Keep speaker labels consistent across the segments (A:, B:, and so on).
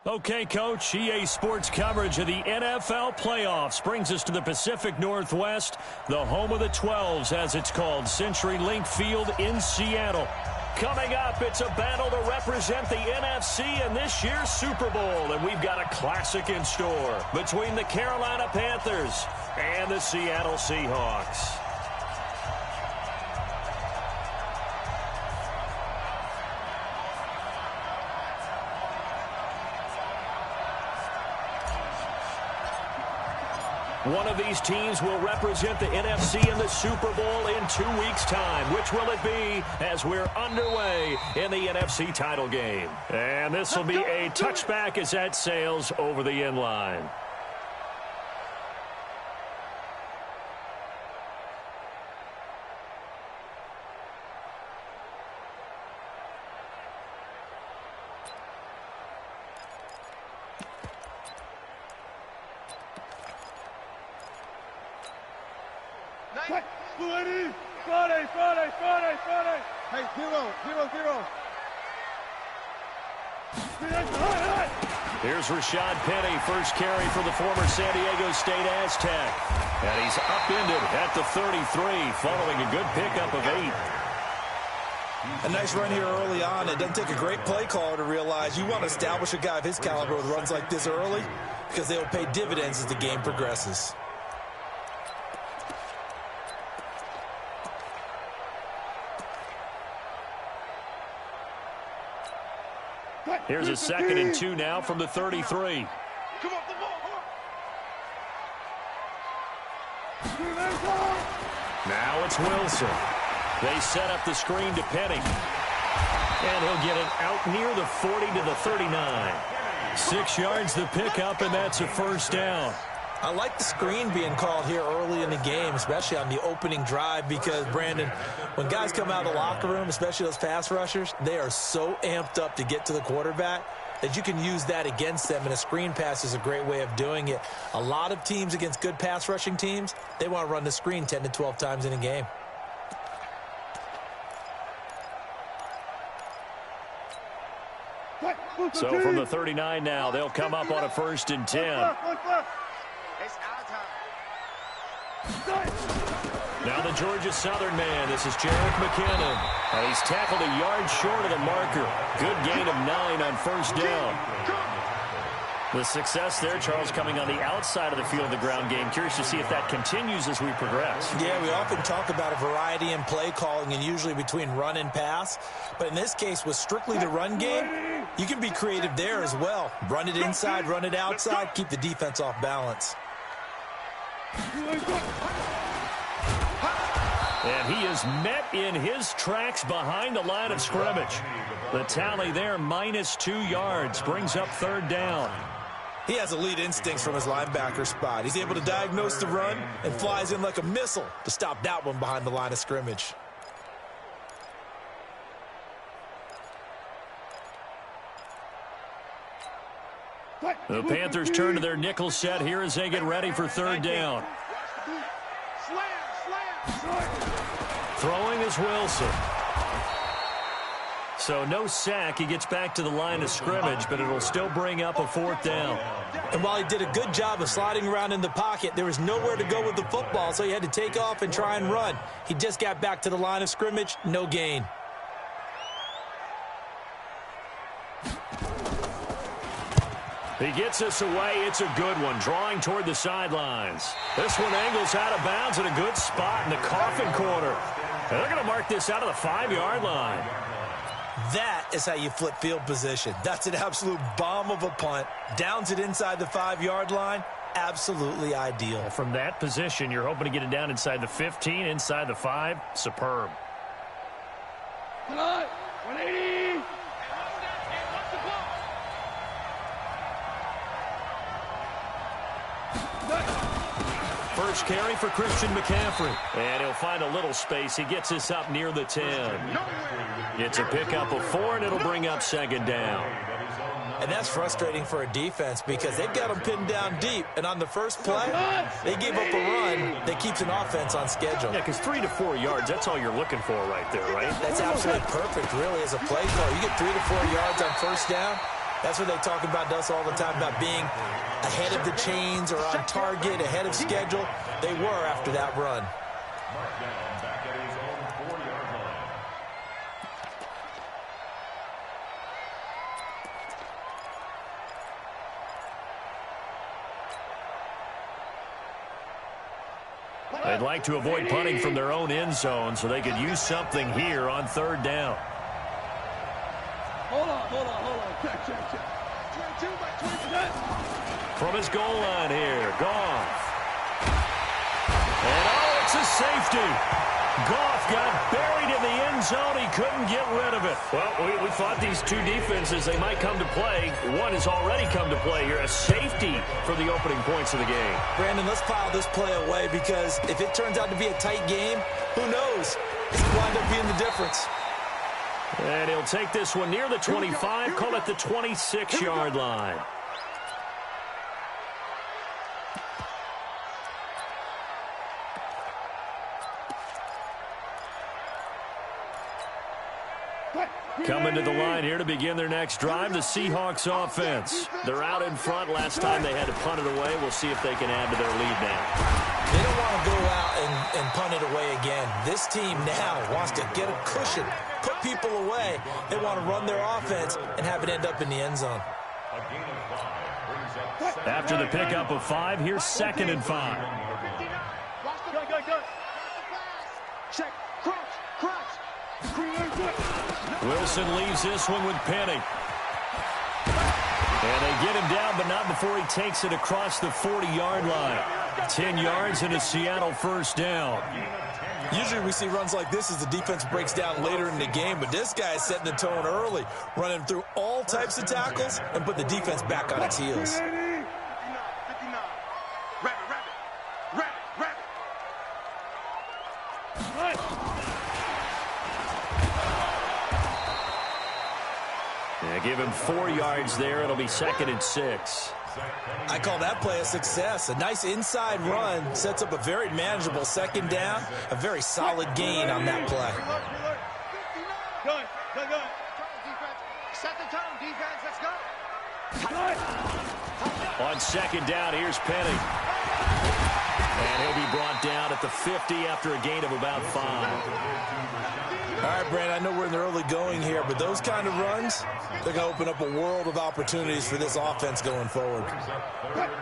A: Okay, Coach, EA Sports coverage of the NFL playoffs brings us to the Pacific Northwest, the home of the 12s, as it's called, CenturyLink Field in Seattle. Coming up, it's a battle to represent the NFC in this year's Super Bowl, and we've got a classic in store between the Carolina Panthers and the Seattle Seahawks. One of these teams will represent the NFC in the Super Bowl in 2 weeks' time. Which will it be as we're underway in the NFC title game? And this will be a touchback as that sails over the end line.
B: Hey, 0-0-0.
A: Here's Rashad Penny, first carry for the former San Diego State Aztec. And he's upended at the 33, following a good pickup of 8.
C: A nice run here early on. It doesn't take a great play caller to realize you want to establish a guy of his caliber with runs like this early, because they'll pay dividends as the game progresses.
A: Here's a 2nd and 2 now from the 33. Now it's Wilson. They set up the screen to Penny. And he'll get it out near the 40 to the 39. 6 yards the pickup, and that's a first down.
C: I like the screen being called here early in the game, especially on the opening drive, because, Brandon, when guys come out of the locker room, especially those pass rushers, they are so amped up to get to the quarterback that you can use that against them, and a screen pass is a great way of doing it. A lot of teams against good pass rushing teams, they want to run the screen 10 to 12 times in a game.
A: So from the 39 now, they'll come up on a 1st and 10. Now the Georgia Southern man. This is Jerick McKinnon. And he's tackled a yard short of the marker. Good gain of 9 on 1st down. The success there, Charles, coming on the outside of the field of the ground game. Curious to see if that continues as we progress.
C: Yeah, we often talk about a variety in play calling and usually between run and pass. But in this case, with strictly the run game, you can be creative there as well. Run it inside, run it outside, keep the defense off balance.
A: And he is met in his tracks behind the line of scrimmage. The tally there, -2 yards, brings up 3rd down.
C: He has elite instincts from his linebacker spot. He's able to diagnose the run and flies in like a missile to stop that one behind the line of scrimmage.
A: The Panthers turn to their nickel set here as they get ready for 3rd down. Throwing is Wilson. So no sack. He gets back to the line of scrimmage, but it'll still bring up a 4th down.
C: And while he did a good job of sliding around in the pocket, there was nowhere to go with the football, so he had to take off and try and run. He just got back to the line of scrimmage, no gain.
A: He gets us away. It's a good one, drawing toward the sidelines. This one angles out of bounds at a good spot in the coffin corner. And they're going to mark this out of the 5-yard line.
C: That is how you flip field position. That's an absolute bomb of a punt. Downs it inside the 5-yard line. Absolutely ideal.
A: From that position, you're hoping to get it down inside the 15, inside the 5. Superb.
B: 180.
A: First carry for Christian McCaffrey. And he'll find a little space. He gets us up near the 10. It's a pickup of 4, and it'll bring up 2nd down.
C: And that's frustrating for a defense because they've got them pinned down deep. And on the first play, they gave up a run that keeps an offense on schedule.
A: Yeah, because 3 to 4 yards, that's all you're looking for right there, right?
C: That's absolutely perfect, really, as a play call. You get 3 to 4 yards on 1st down, That's what they talk about us all the time, about being ahead of the chains or on target, ahead of schedule. They were after that run.
A: They'd like to avoid punting from their own end zone so they could use something here on third down.
B: Hold on. Check. 22 by 20%.
A: From his goal line here, Goff. And oh, it's a safety. Goff got buried in the end zone. He couldn't get rid of it. Well, we thought these two defenses, they might come to play. One has already come to play here. A safety for the opening points of the game.
C: Brandon, let's file this play away because if it turns out to be a tight game, who knows? This could wind up being the difference.
A: And he'll take this one near the 25, call it the 26-yard line. Coming to the line here to begin their next drive, the Seahawks offense. They're out in front. Last time they had to punt it away. We'll see if they can add to their lead now.
C: They don't want to go out and punt it away again. This team now wants to get a cushion, put people away. They want to run their offense and have it end up in the end zone.
A: After the pickup of 5, here's 2nd and 5.
B: Check. Crunch.
A: Wilson leaves this one with Penny. And they get him down, but not before he takes it across the 40-yard line. 10 yards and a Seattle first down.
C: Usually we see runs like this as the defense breaks down later in the game, but this guy is setting the tone early, running through all types of tackles and put the defense back on its heels.
B: 59. Rabbit.
A: Yeah, give him 4 yards there. It'll be 2nd and 6.
C: I call that play a success. A nice inside run sets up a very manageable 2nd down, a very solid gain on that play.
B: Good.
D: Set the tone, defense. Let's go.
A: On 2nd down, here's Penny. And he'll be brought down at the 50 after a gain of about 5.
C: All right, Brandon, I know we're in the early going here, but those kind of runs, they're going to open up a world of opportunities for this offense going forward.
D: Check.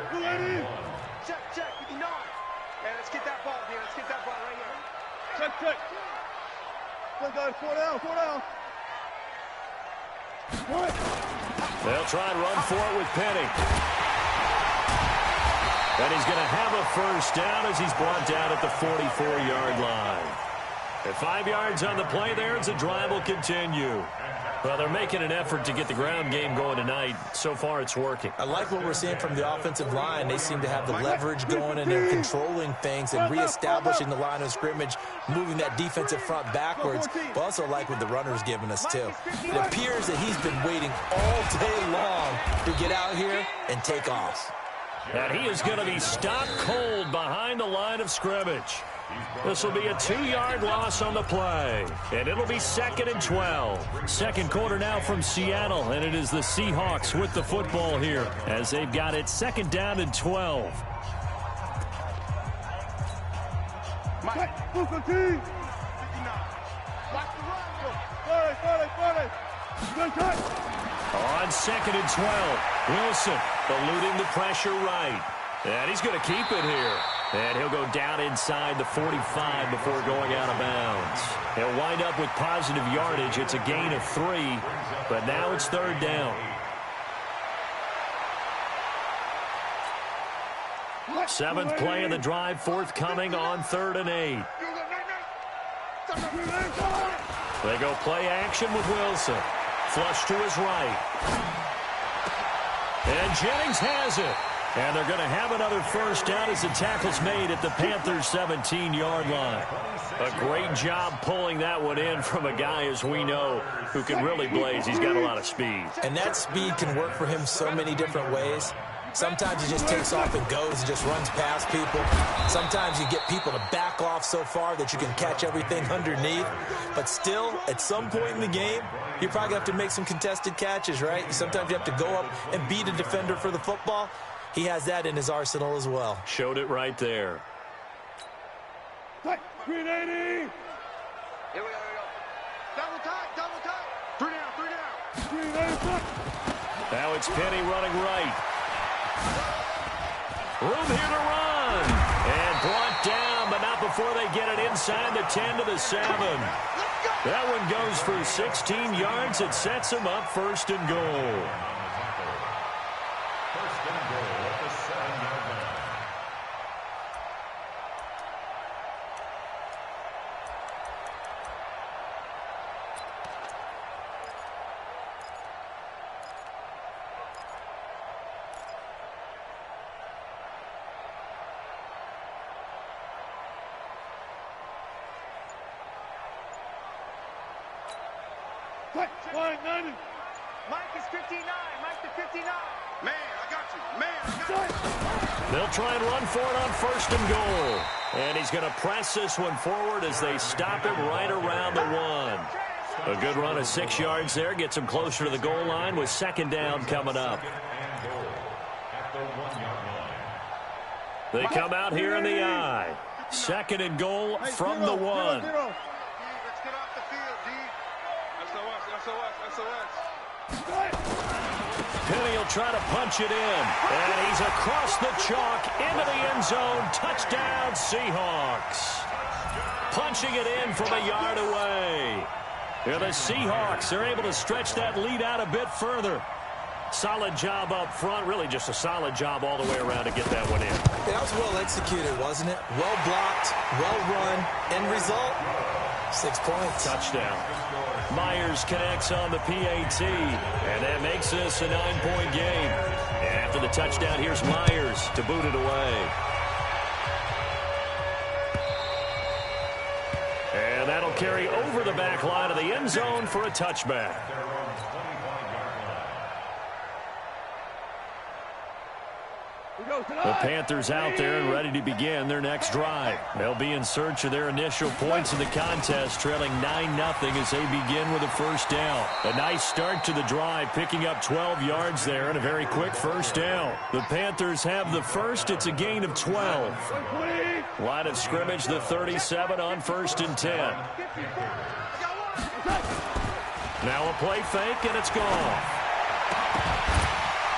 D: 59. Hey, let's get that ball, dude. Let's get that ball right here.
B: Check. Good, guys. 4 down.
A: They'll try and run for it with Penny. And he's going to have a first down as he's brought down at the 44-yard line. At 5 yards on the play there, as the drive will continue. Well, they're making an effort to get the ground game going tonight. So far, it's working.
C: I like what we're seeing from the offensive line. They seem to have the leverage going, and they're controlling things and reestablishing the line of scrimmage, moving that defensive front backwards. But also like what the runner's giving us, too. It appears that he's been waiting all day long to get out here and take off.
A: And he is going to be stopped cold behind the line of scrimmage. This will be a 2-yard loss on the play. And it'll be 2nd and 12. Second quarter now from Seattle, and it is the Seahawks with the football here as they've got it 2nd down and 12.
B: Mike, move the team. 59. Watch the run. 40. Good cut.
A: On 2nd and 12, Wilson eluding the pressure right. And he's going to keep it here. And he'll go down inside the 45 before going out of bounds. He'll wind up with positive yardage. It's a gain of 3, but now it's 3rd down. Seventh play of the drive forthcoming on 3rd and 8. They go play action with Wilson. Flush to his right. And Jennings has it. And they're going to have another first down as the tackle's made at the Panthers' 17-yard line. A great job pulling that one in from a guy, as we know, who can really blaze. He's got a lot of speed.
C: And that speed can work for him so many different ways. Sometimes he just takes off and goes and just runs past people. Sometimes you get people to back off so far that you can catch everything underneath. But still, at some point in the game, you probably have to make some contested catches, right? Sometimes you have to go up and beat a defender for the football. He has that in his arsenal as well.
A: Showed it right there.
B: 380.
D: Here we go. Double time. 3 down.
A: Now it's Penny running right. Room here to run. And brought down, but not before they get it inside the 10 to the 7. That one goes for 16 yards. It sets them up 1st and goal.
D: Mike is 59. Mike to 59. Man, I got you.
A: They'll try and run for it on 1st and goal. And he's going to press this one forward as they stop him right around the 1. A good run of 6 yards there. Gets him closer to the goal line with 2nd down coming up. They come out here in the I. 2nd and goal from the 1.
D: Let's get off the field, D. SOS.
A: Penny will try to punch it in. And he's across the chalk into the end zone. Touchdown, Seahawks. Punching it in from a yard away. Here the Seahawks are able to stretch that lead out a bit further. Solid job up front. Really just a solid job all the way around to get that one in.
C: That was well executed, wasn't it? Well blocked, well run. End result, 6 points.
A: Touchdown. Myers connects on the PAT, and that makes this a 9-point game. And after the touchdown, here's Myers to boot it away. And that'll carry over the back line of the end zone for a touchback. The Panthers out there and ready to begin their next drive. They'll be in search of their initial points in the contest, trailing 9-0 as they begin with a 1st down. A nice start to the drive, picking up 12 yards there and a very quick 1st down. The Panthers have the first. It's a gain of 12. Line of scrimmage, the 37 on 1st and 10. Now a play fake, and it's gone.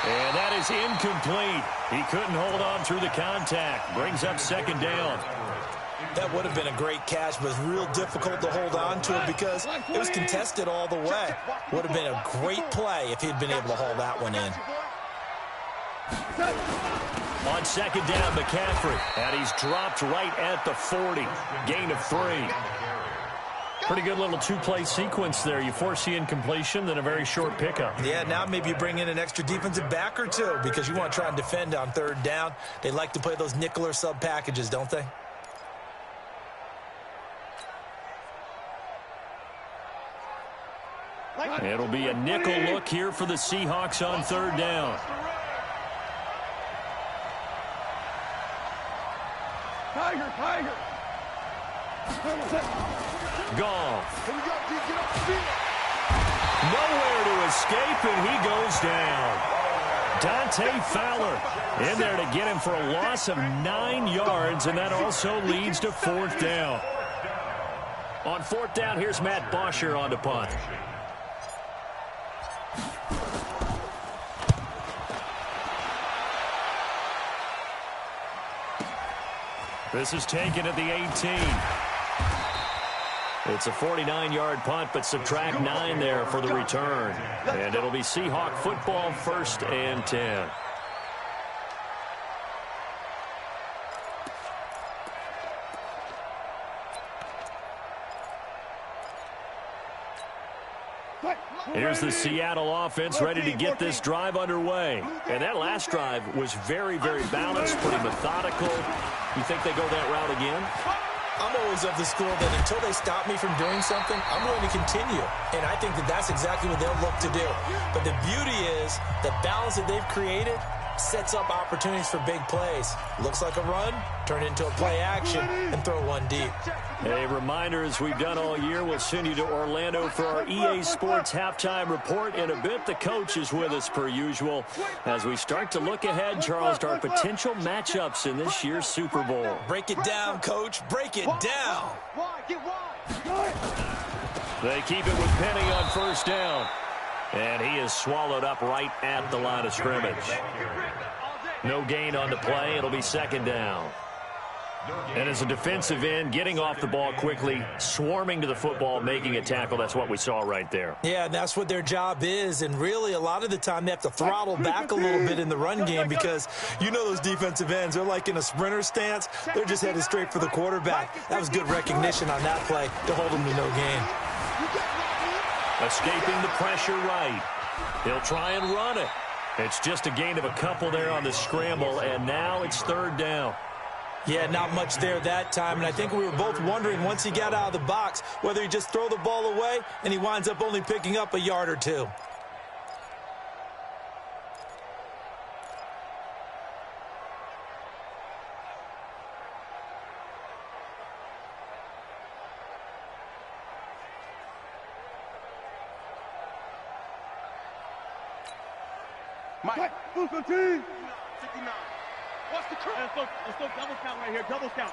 A: And that is incomplete. He couldn't hold on through the contact. Brings up 2nd down.
C: That would have been a great catch, but it's real difficult to hold on to it because it was contested all the way. Would have been a great play if he'd been able to hold that one in.
A: On 2nd down, McCaffrey. And he's dropped right at the 40. Gain of 3. Pretty good little 2-play sequence there. You force the incompletion, then a very short pickup.
C: Yeah, now maybe you bring in an extra defensive back or 2 because you want to try and defend on 3rd down. They like to play those nickel or sub packages, don't they?
A: It'll be a nickel look here for the Seahawks on 3rd down.
B: Tiger.
A: Goff. Nowhere to escape, and he goes down. Dante Fowler in there to get him for a loss of 9 yards, and that also leads to 4th down. On 4th down, here's Matt Bosher on the punt. This is taken at the 18. It's a 49-yard punt, but subtract 9 there for the return. And it'll be Seahawk football, 1st and 10. Here's the Seattle offense ready to get this drive underway. And that last drive was very, very balanced, pretty methodical. You think they go that route again?
C: I'm always of the school that until they stop me from doing something, I'm going to continue. And I think that that's exactly what they'll look to do. But the beauty is the balance that they've created, sets up opportunities for big plays. Looks like a run, turn into a play action, and throw one deep.
A: A reminder, as we've done all year, we'll send you to Orlando for our EA Sports halftime report. In a bit, the coach is with us per usual as we start to look ahead, Charles, to our potential matchups in this year's Super Bowl.
C: Break it down, Coach. Break it down.
A: They keep it with Penny on first down. And he is swallowed up right at the line of scrimmage. No gain on the play. It'll be second down. And as a defensive end, getting off the ball quickly, swarming to the football, making a tackle, that's what we saw right there.
C: Yeah, that's what their job is. And really, a lot of the time, they have to throttle back a little bit in the run game because you know those defensive ends, they're like in a sprinter stance. They're just headed straight for the quarterback. That was good recognition on that play to hold them to no gain.
A: Escaping the pressure right. He'll try and run it. It's just a gain of a couple there on the scramble, and now it's third down.
C: Yeah, not much there that time, and I think we were both wondering once he got out of the box whether he just throw the ball away and he winds up only picking up a yard or two.
B: Mike, who's the team? 59. What's the crew? Let's go double count right here. Double count.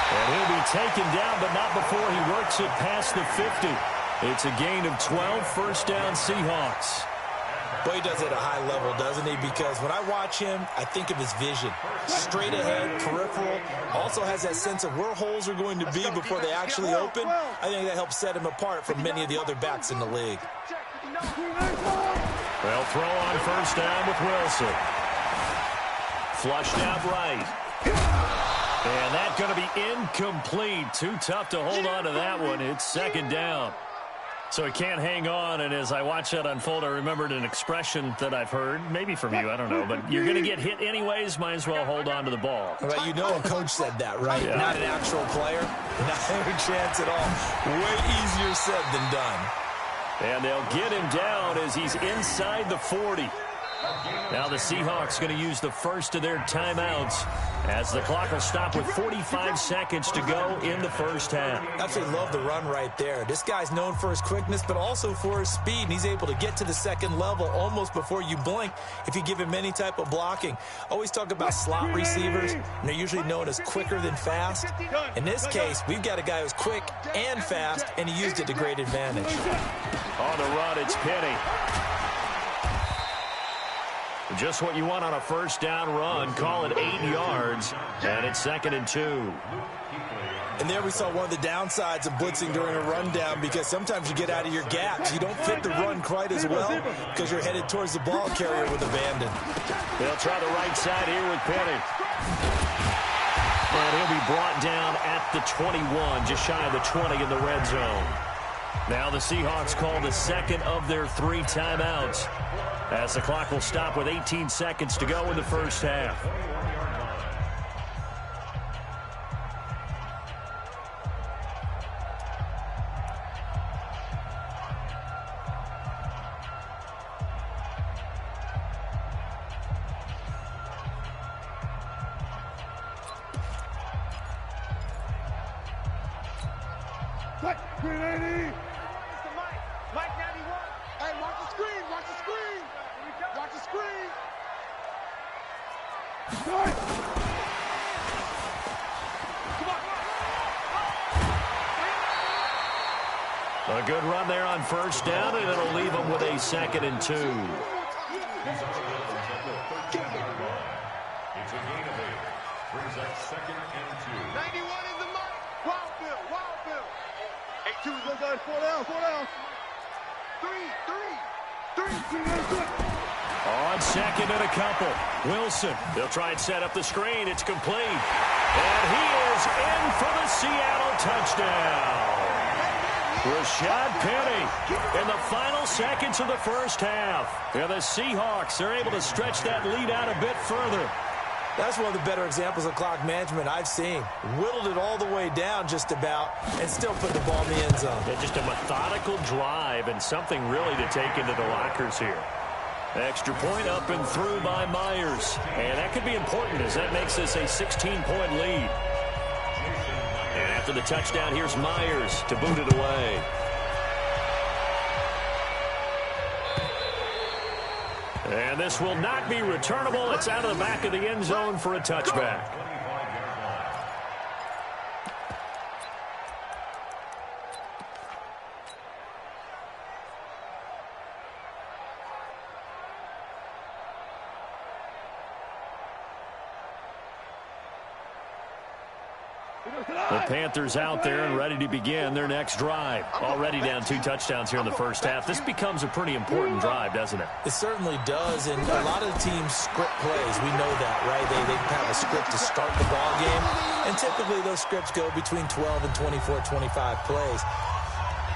A: And he'll be taken down, but not before he works it past the 50. It's a gain of 12, first down Seahawks.
C: Boy, he does it at a high level, doesn't he? Because when I watch him, I think of his vision. Straight ahead, peripheral. Also has that sense of where holes are going to be before they actually open. I think that helps set him apart from many of the other backs in the league.
A: They'll throw on first down with Wilson. Flushed out right. And that's going to be incomplete. Too tough to hold on to that one. It's second down. So he can't hang on, and as I watch that unfold, I remembered an expression that I've heard, maybe from you, I don't know, but you're going to get hit anyways, might as well hold on to the ball.
C: Well, you know a coach said that, right?
A: Yeah.
C: Not an actual player. Not a chance at all. Way easier said than done.
A: And they'll get him down as he's inside the 40. Now the Seahawks going to use the first of their timeouts as the clock will stop with 45 seconds to go in the first half.
C: Absolutely love the run right there. This guy's known for his quickness, but also for his speed. And he's able to get to the second level almost before you blink if you give him any type of blocking. Always talk about slot receivers, and they're usually known as quicker than fast. In this case, we've got a guy who's quick and fast, and he used it to great advantage.
A: On the run, it's Penny. Just what you want on a first down run. Call it 8 yards, and it's 2nd and 2.
C: And there we saw one of the downsides of blitzing during a rundown because sometimes you get out of your gaps. You don't fit the run quite as well because you're headed towards the ball carrier with abandon.
A: They'll try the right side here with Penny. And he'll be brought down at the 21, just shy of the 20 in the red zone. Now the Seahawks call the second of their 3 timeouts, as the clock will stop with 18 seconds to go in the first half.
B: Mike 91. Hey, watch the screen. Watch the screen. Watch the screen. Start.
A: A good run there on first down, and it'll leave them with a 2nd and 2.
B: It's a gain of 8. Brings up 2nd and 2. 91 is the mark. Wild Bill. Wild Bill. 8-2 is good, guys. 4 down. 4 down. 3.
A: On second and a couple. Wilson. They'll try and set up the screen. It's complete. And he is in for the Seattle touchdown. Rashad Penny in the final seconds of the first half. And the Seahawks are able to stretch that lead out a bit further.
C: That's one of the better examples of clock management I've seen. Whittled it all the way down just about and still put the ball in the end zone.
A: Yeah, just a methodical drive and something really to take into the lockers here. Extra point up and through by Myers. And that could be important as that makes this a 16-point lead. And after the touchdown, here's Myers to boot it away. And this will not be returnable. It's out of the back of the end zone for a touchback. The Panthers out there and ready to begin their next drive. Already down 2 touchdowns here in the first half. This becomes a pretty important drive, doesn't it?
C: It certainly does, and a lot of the teams script plays. We know that, right? They have a script to start the ball game, and typically those scripts go between 12 and 24, 25 plays.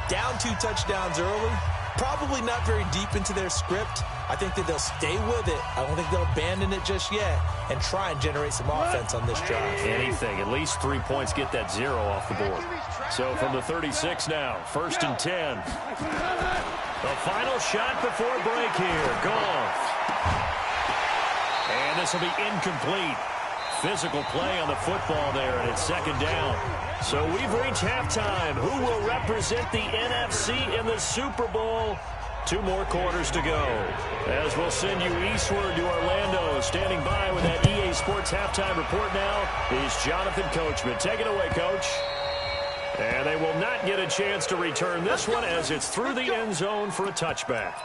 C: Down 2 touchdowns early, probably not very deep into their script. I think that they'll stay with it. I don't think they'll abandon it just yet and try and generate some offense on this drive.
A: Anything. At least 3 points get that 0 off the board. So from the 36 now, 1st and 10. The final shot before break here. Goff. And this will be incomplete. Physical play on the football there, and it's 2nd down. So we've reached halftime. Who will represent the NFC in the Super Bowl? 2 more quarters to go. As we'll send you eastward to Orlando. Standing by with that EA Sports halftime report now is Jonathan Coachman. Take it away, Coach. And they will not get a chance to return this one as it's through the end zone for a touchback.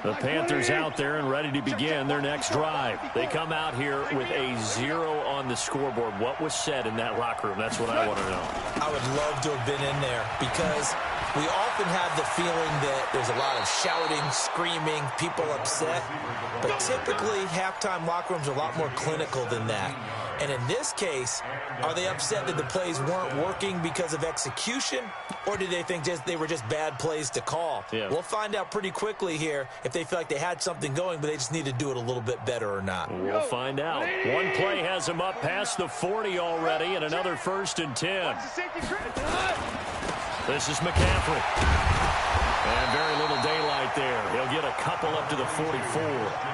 A: The Panthers out there and ready to begin their next drive. They come out here with a 0 on the scoreboard. What was said in that locker room? That's what I want to know.
C: I would love to have been in there because we often have the feeling that there's a lot of shouting, screaming, people upset. But typically, halftime locker rooms are a lot more clinical than that. And in this case, are they upset that the plays weren't working because of execution? Or do they think they were just bad plays to call?
A: Yeah.
C: We'll find out pretty quickly here if they feel like they had something going, but they just need to do it a little bit better or not.
A: We'll find out. One play has them up past the 40 already, and another 1st and 10. This is McCaffrey. And very little daylight there. He'll get a couple up to the 44.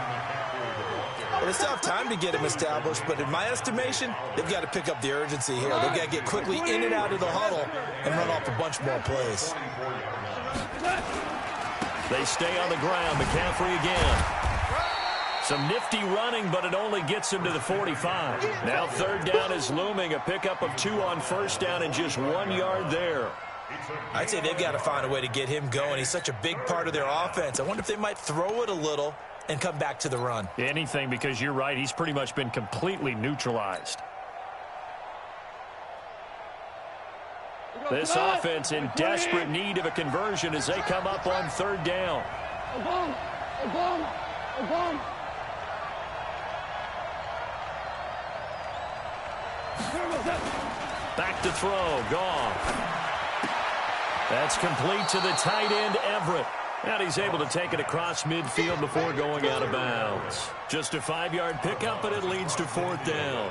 C: Well, they still have time to get him established, but in my estimation, they've got to pick up the urgency here. They've got to get quickly in and out of the huddle and run off a bunch more plays.
A: They stay on the ground. McCaffrey again. Some nifty running, but it only gets him to the 45. Now 3rd down is looming. A pickup of 2 on 1st down and just 1 yard there.
C: I'd say they've got to find a way to get him going. He's such a big part of their offense. I wonder if they might throw it a little and come back to the run.
A: Anything, because you're right. He's pretty much been completely neutralized. This offense in desperate need of a conversion as they come up on 3rd down. Back to throw. Goff. That's complete to the tight end, Everett. And he's able to take it across midfield before going out of bounds. Just a 5-yard pickup, but it leads to 4th down.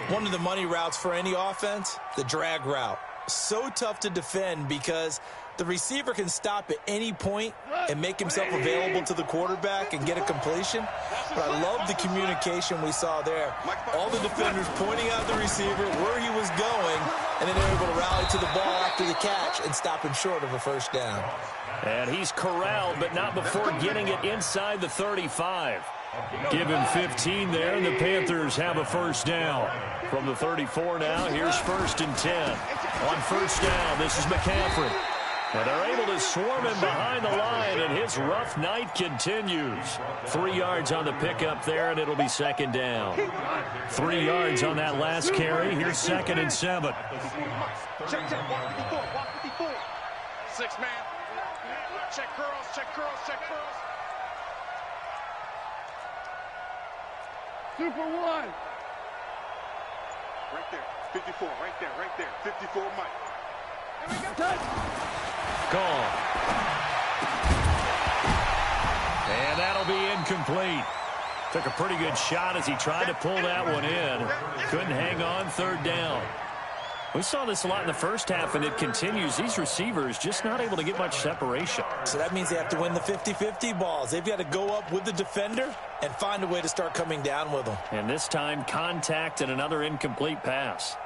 C: One of the money routes for any offense, the drag route. So tough to defend because the receiver can stop at any point and make himself available to the quarterback and get a completion. But I love the communication we saw there. All the defenders pointing out the receiver, where he was going, and then they're able to rally to the ball after the catch and stop him short of a 1st down.
A: And he's corralled, but not before getting it inside the 35. Give him 15 there, and the Panthers have a 1st down. From the 34 now, here's 1st and 10. On 1st down, this is McCaffrey. And they're able to swarm him behind the line, and his rough night continues. 3 yards on the pickup there, and it'll be 2nd down. 3 yards on that last carry. Here's 2nd and 7.
D: Check, walk 54, walk 54. 6 man. Check curls, check curls, check curls.
B: Super 1. Right there. 54, right there, right there. 54, Mike. Here we go.
A: Gone. And that'll be incomplete. Took a pretty good shot as he tried to pull that one in. Couldn't hang on, third down. We saw this a lot in the first half, and it continues. These receivers just not able to get much separation.
C: So that means they have to win the 50-50 balls. They've got to go up with the defender and find a way to start coming down with them.
A: And this time, contact and another incomplete pass.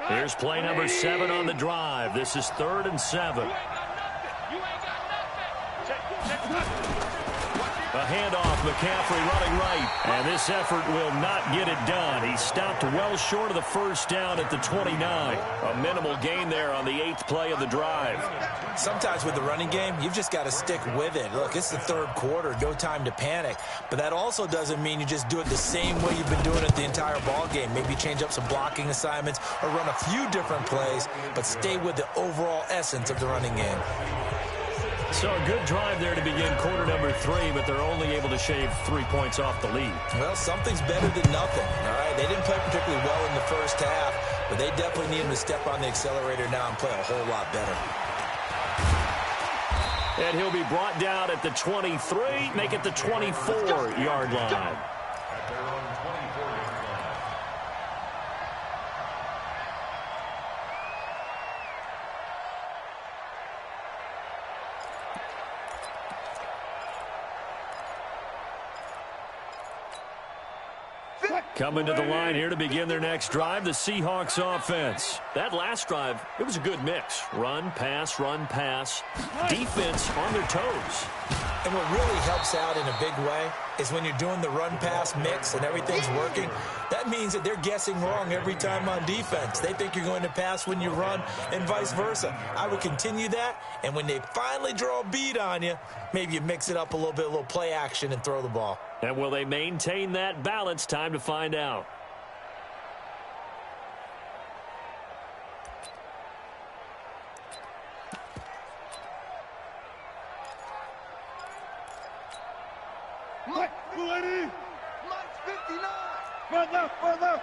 A: Here's play number 7 on the drive. This is 3rd and 7. A handoff, McCaffrey running right. And this effort will not get it done. He stopped well short of the first down at the 29. A minimal gain there on the 8th play of the drive.
C: Sometimes with the running game, you've just got to stick with it. Look, it's the third quarter, no time to panic. But that also doesn't mean you just do it the same way you've been doing it the entire ball game. Maybe change up some blocking assignments or run a few different plays, but stay with the overall essence of the running game.
A: So a good drive there to begin quarter number 3, but they're only able to shave 3 points off the lead. Well, something's better than nothing, all right? They didn't play particularly well in the first half, but they definitely need him to step on the accelerator now and play a whole lot better. And he'll be brought down at the 23, make it the 24-yard line. Coming to the line here to begin their next drive, the Seahawks offense. That last drive, it was a good mix. Run, pass, defense on their toes. And what really helps out in a big way is when you're doing the run-pass mix and everything's working, that means that they're guessing wrong every time on defense. They think you're going to pass when you run and vice versa. I would continue that, and when they finally draw a beat on you, maybe you mix it up a little bit, a little play action and throw the ball. And will they maintain that balance? Time to find out.
B: Mike, Mike's 59. Front left, front left.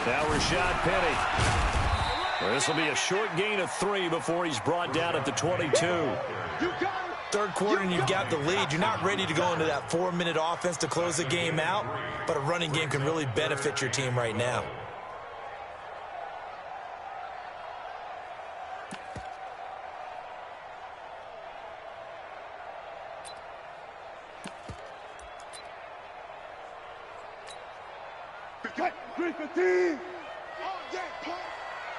A: Now Rashad Penny. Well, this will be a short gain of 3 before he's brought down at the 22. Third quarter and you've got the lead. You're not ready to go into that 4-minute offense to close the game out, but a running game can really benefit your team right now.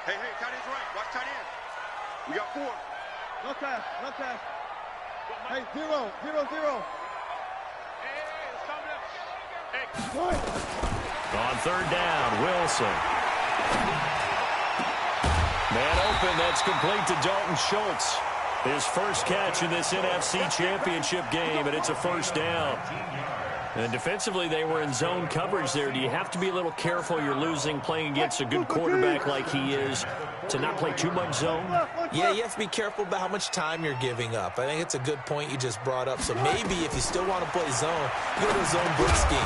B: Hey, tight end's right. Watch tight end. We got 4.
D: No pass, no pass. Hey, 0, 0, 0.
B: Hey, it's coming up. Hey.
A: On third down, Wilson. Man open, that's complete to Dalton Schultz. His first catch in this NFC Championship game, and it's a first down. And defensively, they were in zone coverage there. Do you have to be a little careful? You're losing playing against a good quarterback like he is to not play too much zone?
C: Yeah, you have to be careful about how much time you're giving up. I think it's a good point you just brought up. So maybe if you still want to play zone, you go to a zone blitz scheme.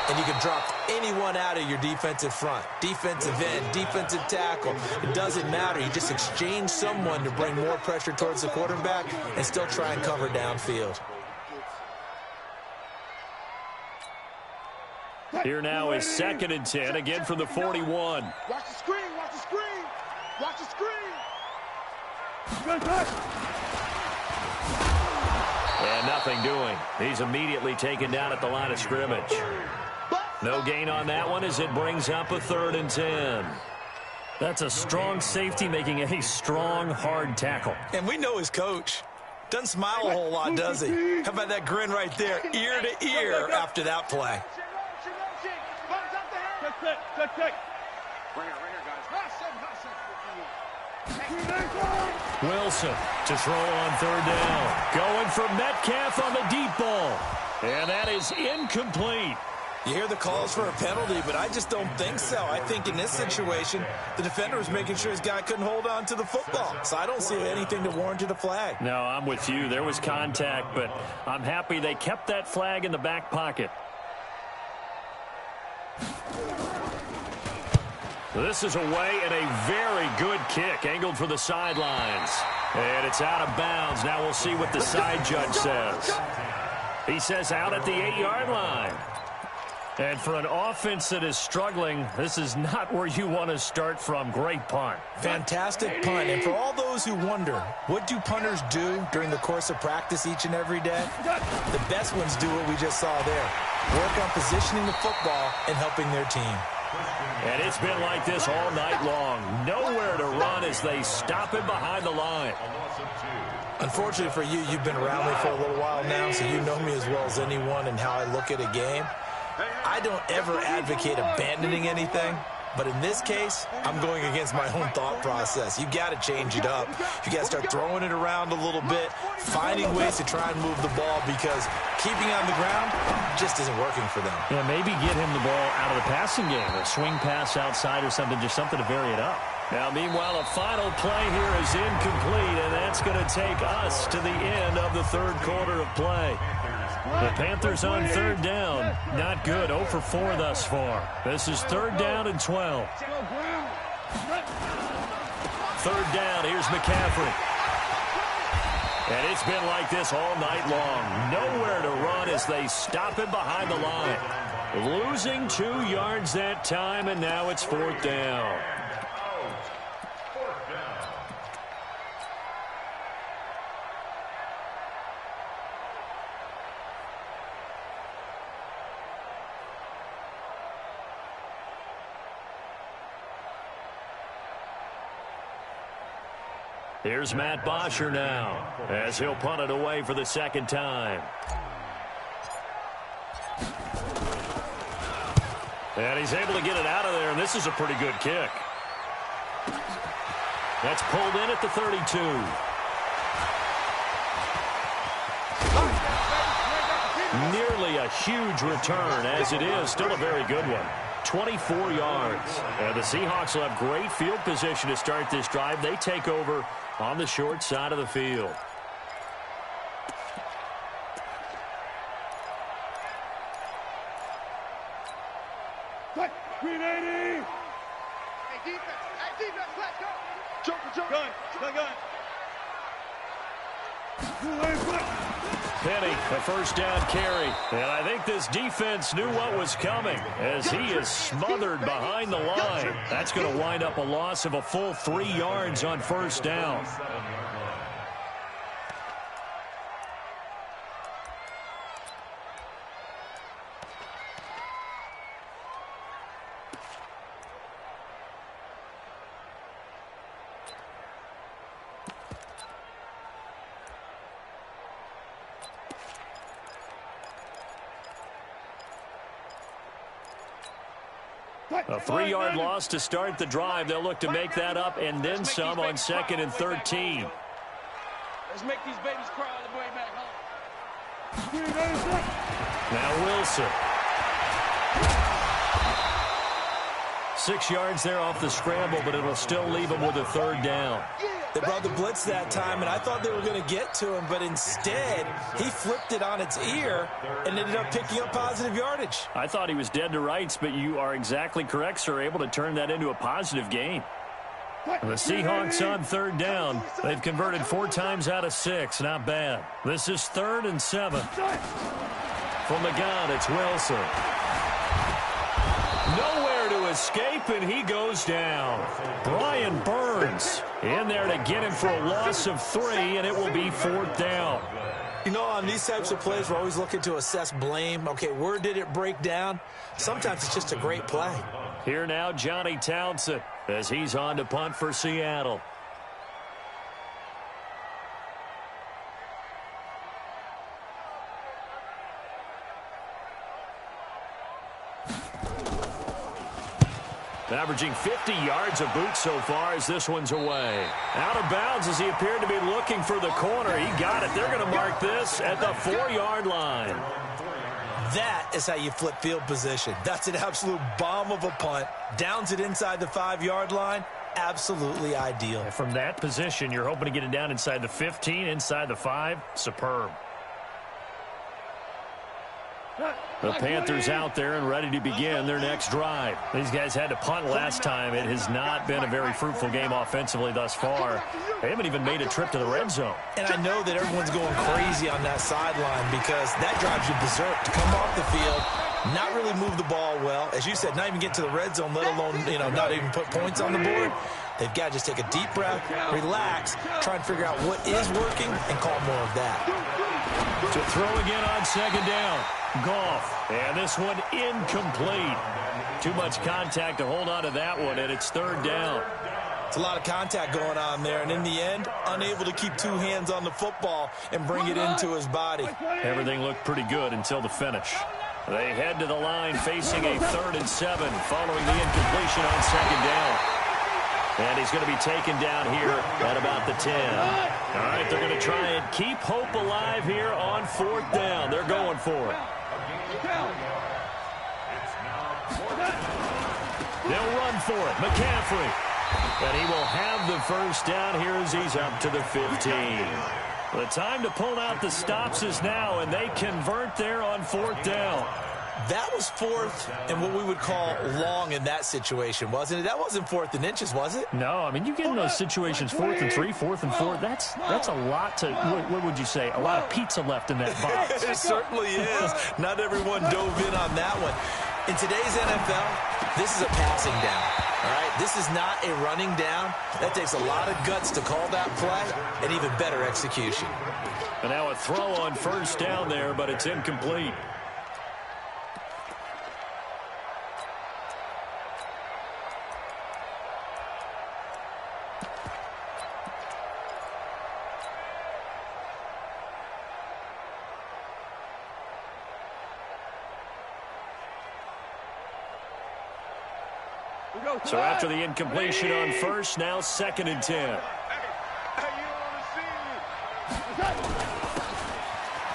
C: And you can drop anyone out of your defensive front. Defensive end, defensive tackle. It doesn't matter. You just exchange someone to bring more pressure towards the quarterback and still try and cover downfield.
A: Here now is 2nd and 10, again from the 41.
B: Watch the screen, watch the screen. Watch the screen.
A: And nothing doing. He's immediately taken down at the line of scrimmage. No gain on that one as it brings up a 3rd and 10. That's a strong safety making a strong, hard tackle.
C: And we know his coach. Doesn't smile a whole lot, does he? How about that grin right there, ear to ear after that play?
D: Check.
B: Right here, guys.
A: Wilson to throw on 3rd down. Going for Metcalf on the deep ball. And that is incomplete.
C: You hear the calls for a penalty, but I just don't think so. I think in this situation, the defender was making sure his guy couldn't hold on to the football. So I don't see anything to warrant a flag.
A: No, I'm with you. There was contact, but I'm happy they kept that flag in the back pocket. This is away and a very good kick angled for the sidelines. And it's out of bounds. Now we'll see what the side judge says. He says out at the 8-yard line. And for an offense that is struggling, this is not where you want to start from. Great punt.
C: Fantastic punt. And for all those who wonder, what do punters do during the course of practice each and every day? The best ones do what we just saw there. Work on positioning the football and helping their team.
A: And it's been like this all night long. Nowhere to run as they stop him behind the line.
C: Unfortunately for you, you've been around me for a little while now, so you know me as well as anyone and how I look at a game. I don't ever advocate abandoning anything, but in this case, I'm going against my own thought process. You got to change it up. You got to start throwing it around a little bit, finding ways to try and move the ball, because keeping on the ground just isn't working for them.
A: Yeah, maybe get him the ball out of the passing game, a swing pass outside or something, just something to vary it up. Now, meanwhile, a final play here is incomplete, and that's going to take us to the end of the third quarter of play. The Panthers on third down. Not good. 0 for 4 thus far. This is 3rd down and 12. 3rd down. Here's McCaffrey. And it's been like this all night long. Nowhere to run as they stop him behind the line. Losing 2 yards that time, and now it's 4th down. Here's Matt Bosher now as he'll punt it away for the 2nd time. And he's able to get it out of there, and this is a pretty good kick. That's pulled in at the 32. Nearly a huge return, as it is still a very good one. 24 yards. And the Seahawks will have great field position to start this drive. They take over on the short side of the field.
B: Hey, defense, let's go. Jump. Gun.
A: Penny, a 1st down carry. And I think this defense knew what was coming as he is smothered behind the line. That's going to wind up a loss of a full 3 yards on 1st down. A 3-yard loss to start the drive. They'll look to make that up and then some on 2nd and 13.
D: Let's make these babies cry all the way back home.
A: Now Wilson. 6 yards there off the scramble, but it'll still leave him with a 3rd down.
C: They brought the blitz that time, and I thought they were going to get to him, but instead, he flipped it on its ear and ended up picking up positive yardage.
A: I thought he was dead to rights, but you are exactly correct, sir, able to turn that into a positive gain. The Seahawks on 3rd down. They've converted 4 times out of 6. Not bad. This is 3rd and 7. From the gun, it's Wilson. Nowhere to escape, and he goes down. Brian Burns in there to get him for a loss of 3, and it will be 4th down.
C: You know, on these types of plays, we're always looking to assess blame. Okay, where did it break down? Sometimes it's just a great play.
A: Here now, Johnny Townsend, as he's on to punt for Seattle. Averaging 50 yards a boot so far as this one's away. Out of bounds as he appeared to be looking for the corner. He got it. They're going to mark this at the 4-yard line.
C: That is how you flip field position. That's an absolute bomb of a punt. Downs it inside the 5-yard line. Absolutely ideal.
A: And from that position, you're hoping to get it down inside the 15, inside the 5. Superb. The Panthers out there and ready to begin their next drive. These guys had to punt last time. It has not been a very fruitful game offensively thus far. They haven't even made a trip to the red zone.
C: And I know that everyone's going crazy on that sideline because that drives you berserk to come off the field, not really move the ball well. As you said, not even get to the red zone, let alone, not even put points on the board. They've got to just take a deep breath, relax, try and figure out what is working, and call more of that.
A: To throw again on second down. Goff. And this one incomplete. Too much contact to hold on to that one, and it's third down.
C: It's a lot of contact going on there, and in the end, unable to keep 2 hands on the football and bring it into his body.
A: Everything looked pretty good until the finish. They head to the line facing a 3rd and 7 following the incompletion on second down. And he's going to be taken down here at about the 10. All right, they're going to try and keep hope alive here on 4th down. They're going for it. They'll run for it. McCaffrey. And he will have the first down here as he's up to the 15. The time to pull out the stops is now, and they convert there on 4th down.
C: That was 4th and what we would call long in that situation, wasn't it? That wasn't 4th and inches, was it?
A: No, I mean, you get in those situations, 4th and 3, 4th and 4. That's a lot to, what would you say, a lot of pizza left in that box.
C: It certainly is. Not everyone dove in on that one. In today's NFL, this is a passing down, all right? This is not a running down. That takes a lot of guts to call that play and even better execution.
A: And now a throw on first down there, but it's incomplete. So after the incompletion on first, now 2nd and 10.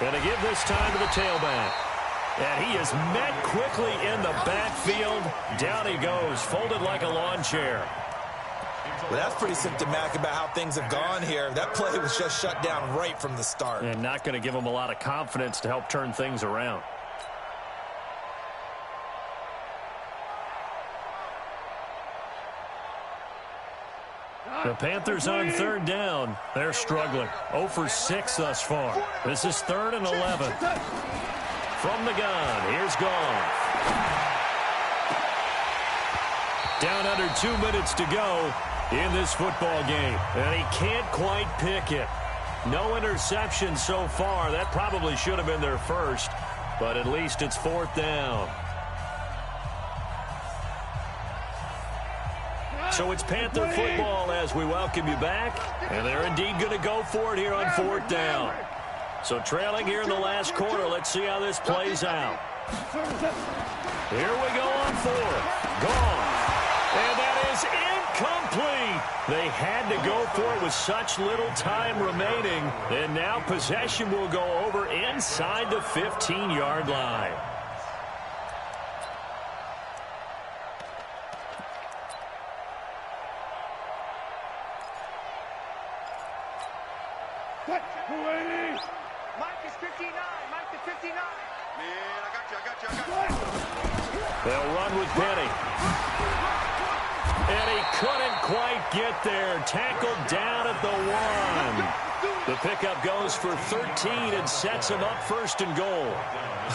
A: And to give this time to the tailback. And he is met quickly in the backfield. Down he goes, folded like a lawn chair.
C: Well, that's pretty symptomatic about how things have gone here. That play was just shut down right from the start.
A: And not going to give him a lot of confidence to help turn things around. The Panthers on 3rd down. They're struggling. 0 for 6 thus far. This is 3rd and 11. From the gun, here's Goff. Down under 2 minutes to go in this football game. And he can't quite pick it. No interception so far. That probably should have been their first. But at least it's 4th down. So it's Panther football as we welcome you back. And they're indeed going to go for it here on 4th down. So trailing here in the last quarter. Let's see how this plays out. Here we go on 4th. Gone. And that is incomplete. They had to go for it with such little time remaining. And now possession will go over inside the 15-yard line.
D: Mike is 59. Mike to 59.
B: Man, I got you.
A: They'll run with Penny. And he couldn't quite get there. Tackled down at the 1. The pickup goes for 13 and sets him up 1st and goal.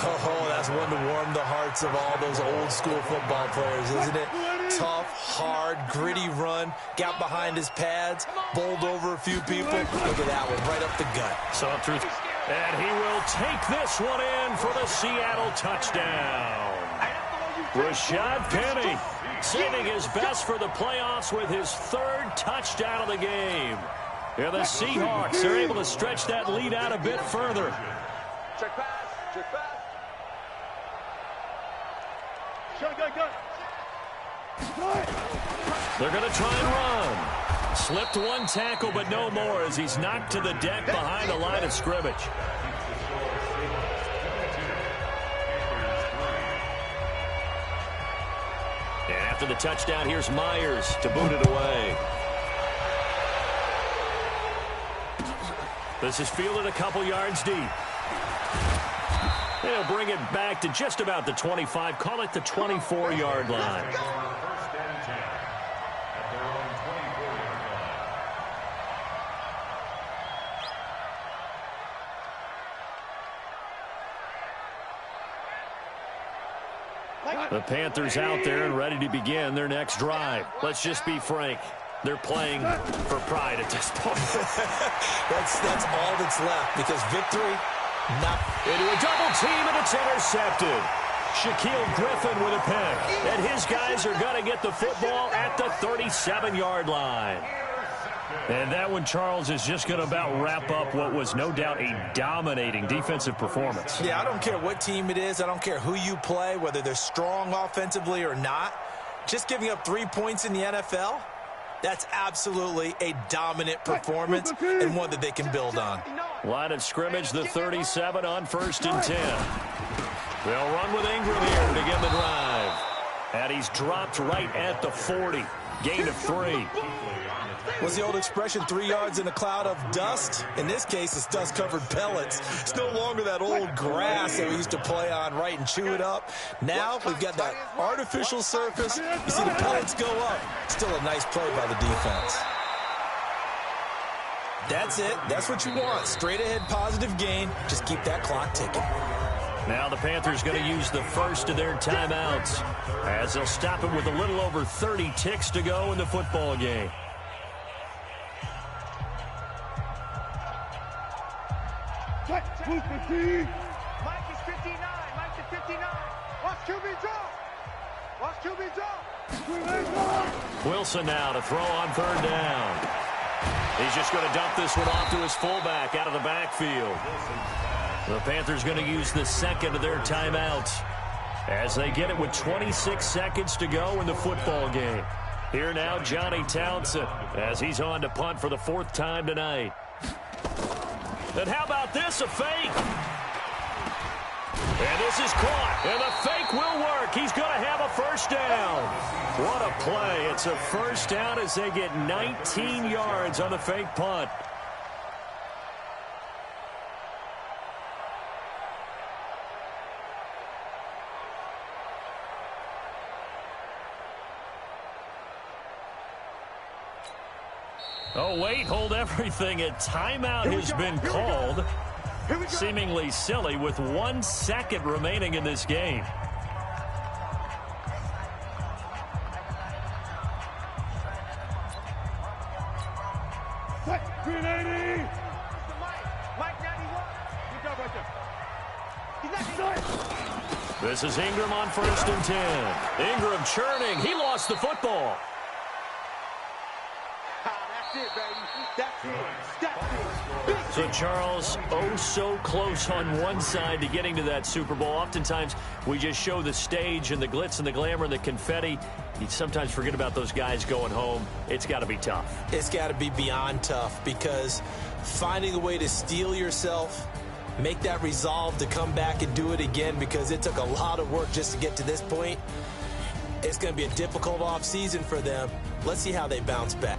C: Oh, that's one to warm the hearts of all those old school football players, isn't it? Tough, hard, gritty run. Got behind his pads, bowled over a few people. Look at that one, right up the gut.
A: So through, and he will take this one in for the Seattle touchdown. Rashad Penny saving his best for the playoffs with his 3rd touchdown of the game. And the Seahawks are able to stretch that lead out a bit further.
D: Check pass. Check pass.
A: They're going to try and run. Slipped one tackle, but no more as he's knocked to the deck behind the line of scrimmage. After the touchdown, here's Myers to boot it away. This is fielded a couple yards deep. They'll bring it back to just about the 25. Call it the 24-yard line.
B: First and 10 at their own 24-yard line.
A: The Panthers out there and ready to begin their next drive. Let's just be frank. They're playing for pride at this point.
C: That's all that's left, because victory, not.
A: Into a double team, and it's intercepted. Shaquille Griffin with a pick. And his guys are going to get the football at the 37-yard line. And that one, Charles, is just going to about wrap up what was no doubt a dominating defensive performance.
C: Yeah, I don't care what team it is. I don't care who you play, whether they're strong offensively or not. Just giving up 3 points in the NFL, that's absolutely a dominant performance and one that they can build on.
A: Line of scrimmage, the 37 on 1st and 10. They'll run with Ingram here to begin the drive. And he's dropped right at the 40. Gain of 3.
C: What's the old expression, 3 yards in a cloud of dust? In this case, it's dust-covered pellets. It's no longer that old grass that we used to play on, right, and chew it up. Now we've got that artificial surface. You see the pellets go up. Still a nice play by the defense. That's it. That's what you want. Straight ahead positive gain. Just keep that clock ticking.
A: Now the Panthers going to use the first of their timeouts as they'll stop it with a little over 30 ticks to go in the football game.
D: Mike is 59. Mike is 59. Watch QB draw. Watch QB draw.
A: Wilson now to throw on 3rd down. He's just going to dump this one off to his fullback out of the backfield. The Panthers going to use the second of their timeouts as they get it with 26 seconds to go in the football game. Here now, Johnny Townsend, as he's on to punt for the 4th time tonight. And how about this, a fake? And this is caught, and the fake will work. He's going to have a 1st down. What a play. It's a 1st down as they get 19 yards on the fake punt. Oh, wait, hold everything. A timeout has been called. Seemingly silly with 1 second remaining in this game.
D: Mike 91. Good job right there.
A: This is Ingram on 1st and 10. Ingram churning. He lost the football.
D: That's it, baby. That's it. That's it.
A: So, Charles, oh so close on one side to getting to that Super Bowl. Oftentimes, we just show the stage and the glitz and the glamour and the confetti. You sometimes forget about those guys going home. It's got to be tough.
C: It's got to be beyond tough, because finding a way to steel yourself, make that resolve to come back and do it again, because it took a lot of work just to get to this point. It's going to be a difficult offseason for them. Let's see how they bounce back.